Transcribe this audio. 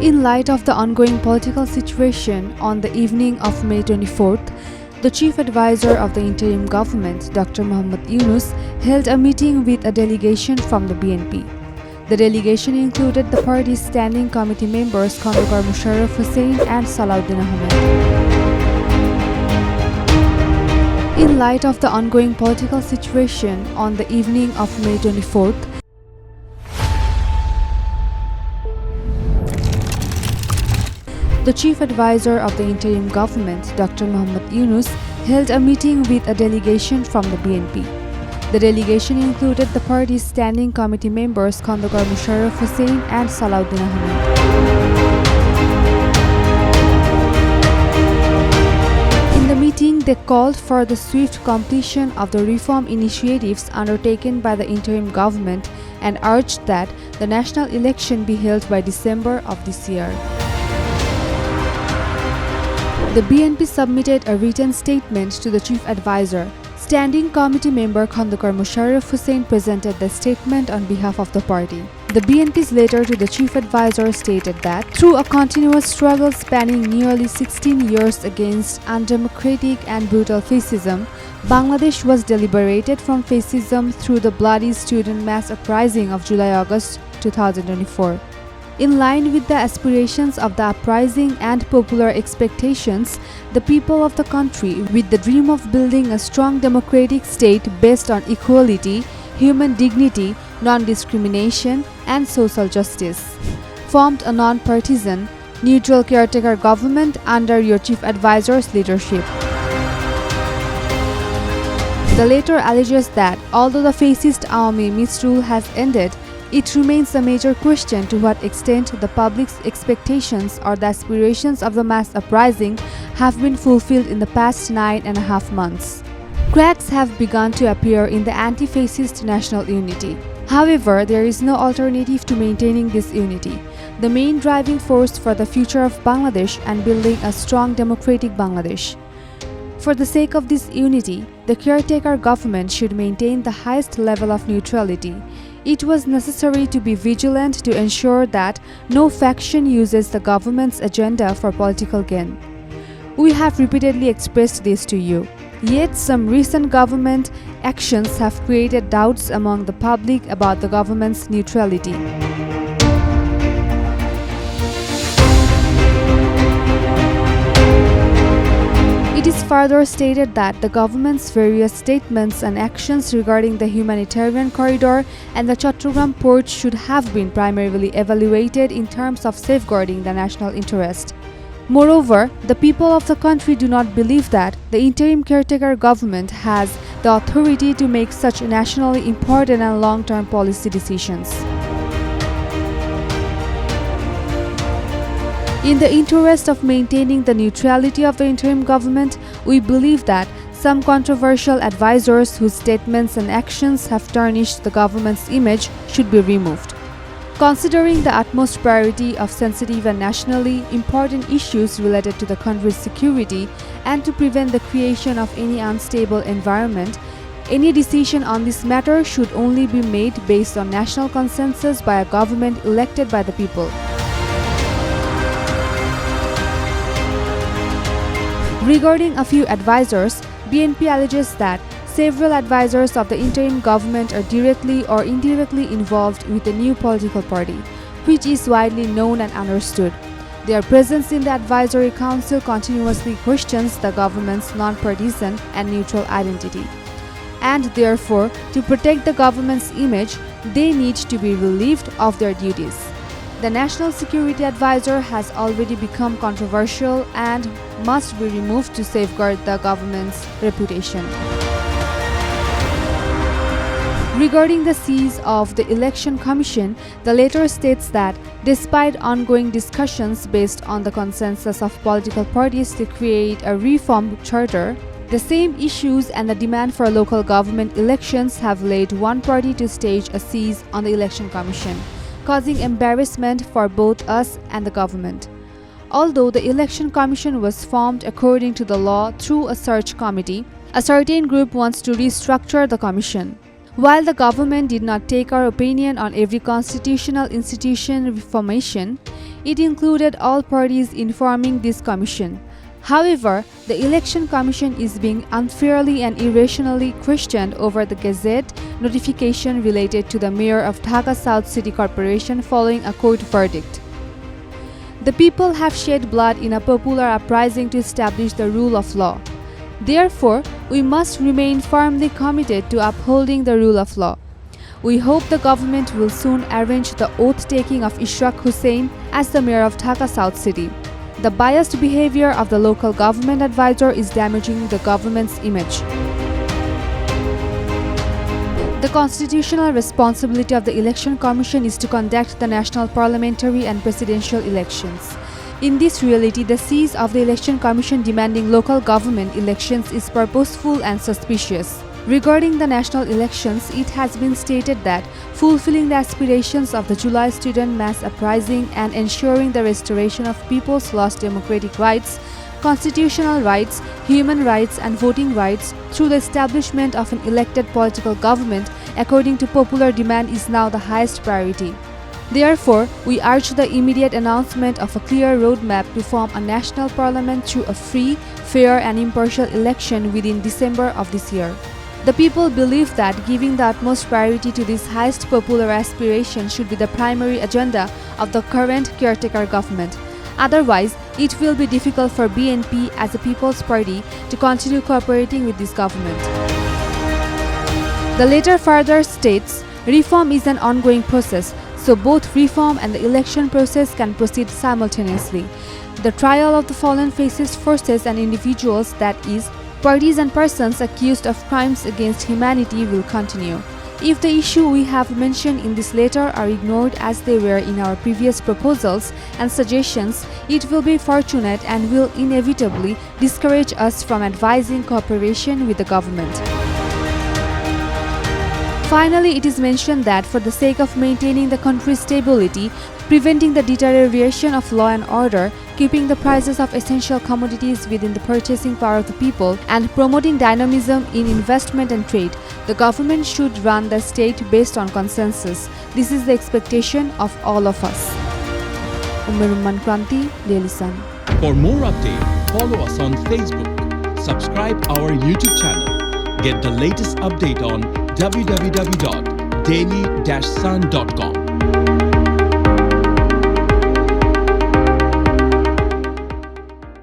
In light of the ongoing political situation, on the evening of May 24th, the Chief Advisor of the interim government, Dr. Mohammad Yunus, held a meeting with a delegation from the BNP. The delegation included the party's standing committee members Khondokar Musharraf Hussain and Salahuddin Ahmed. In light of the ongoing political situation, on the evening of May 24th, the Chief Advisor of the interim government, Dr. Mohammad Yunus, held a meeting with a delegation from the BNP. The delegation included the party's standing committee members Khondokar Musharraf Hussain and Salahuddin Ahmed. In the meeting, they called for the swift completion of the reform initiatives undertaken by the interim government and urged that the national election be held by December of this year. The BNP submitted a written statement to the Chief Advisor. Standing committee member Khondokar Musharraf Hussain presented the statement on behalf of the party. The BNP's letter to the Chief Advisor stated that, through a continuous struggle spanning nearly 16 years against undemocratic and brutal fascism, Bangladesh was liberated from fascism through the bloody student mass uprising of July-August 2024. In line with the aspirations of the uprising and popular expectations, the people of the country, with the dream of building a strong democratic state based on equality, human dignity, non-discrimination, and social justice, formed a non-partisan, neutral caretaker government under your Chief Advisor's leadership. The letter alleges that, although the fascist army misrule has ended, it remains a major question to what extent the public's expectations or the aspirations of the mass uprising have been fulfilled in the past 9.5 months. Cracks have begun to appear in the anti-fascist national unity. However, there is no alternative to maintaining this unity, the main driving force for the future of Bangladesh and building a strong democratic Bangladesh. For the sake of this unity, the caretaker government should maintain the highest level of neutrality. It was necessary to be vigilant to ensure that no faction uses the government's agenda for political gain. We have repeatedly expressed this to you. Yet some recent government actions have created doubts among the public about the government's neutrality. It is further stated that the government's various statements and actions regarding the humanitarian corridor and the Chattogram port should have been primarily evaluated in terms of safeguarding the national interest. Moreover, the people of the country do not believe that the interim caretaker government has the authority to make such nationally important and long-term policy decisions. In the interest of maintaining the neutrality of the interim government, we believe that some controversial advisors whose statements and actions have tarnished the government's image should be removed. Considering the utmost priority of sensitive and nationally important issues related to the country's security and to prevent the creation of any unstable environment, any decision on this matter should only be made based on national consensus by a government elected by the people. Regarding a few advisors, BNP alleges that several advisors of the interim government are directly or indirectly involved with the new political party, which is widely known and understood. Their presence in the advisory council continuously questions the government's non-partisan and neutral identity. And therefore, to protect the government's image, they need to be relieved of their duties. The National Security Advisor has already become controversial and must be removed to safeguard the government's reputation. Regarding the seize of the Election Commission, the letter states that despite ongoing discussions based on the consensus of political parties to create a reform charter, the same issues and the demand for local government elections have led one party to stage a seize on the Election Commission, causing embarrassment for both us and the government. Although the Election Commission was formed according to the law through a search committee, a certain group wants to restructure the commission. While the government did not take our opinion on every constitutional institution reformation, it included all parties informing this commission. However, the Election Commission is being unfairly and irrationally questioned over the Gazette notification related to the Mayor of Dhaka South City Corporation following a court verdict. The people have shed blood in a popular uprising to establish the rule of law. Therefore, we must remain firmly committed to upholding the rule of law. We hope the government will soon arrange the oath-taking of Ishraq Hussain as the Mayor of Dhaka South City. The biased behavior of the local government advisor is damaging the government's image. The constitutional responsibility of the Election Commission is to conduct the national parliamentary and presidential elections. In this reality, the cease of the Election Commission demanding local government elections is purposeful and suspicious. Regarding the national elections, it has been stated that fulfilling the aspirations of the July student mass uprising and ensuring the restoration of people's lost democratic rights, constitutional rights, human rights and voting rights through the establishment of an elected political government according to popular demand is now the highest priority. Therefore, we urge the immediate announcement of a clear roadmap to form a national parliament through a free, fair and impartial election within December of this year. The people believe that giving the utmost priority to this highest popular aspiration should be the primary agenda of the current caretaker government. Otherwise, it will be difficult for BNP as a people's party to continue cooperating with this government. The letter further states, reform is an ongoing process, so both reform and the election process can proceed simultaneously. The trial of the fallen fascist forces and individuals, that is, parties and persons accused of crimes against humanity, will continue. If the issue we have mentioned in this letter are ignored as they were in our previous proposals and suggestions, it will be fortunate and will inevitably discourage us from advising cooperation with the government. Finally, it is mentioned that for the sake of maintaining the country's stability, preventing the deterioration of law and order, keeping the prices of essential commodities within the purchasing power of the people, and promoting dynamism in investment and trade, the government should run the state based on consensus. This is the expectation of all of us. Umerumman Kranti, Daily Sun. For more updates, follow us on Facebook, subscribe our YouTube channel, get the latest update on www.daily-sun.com.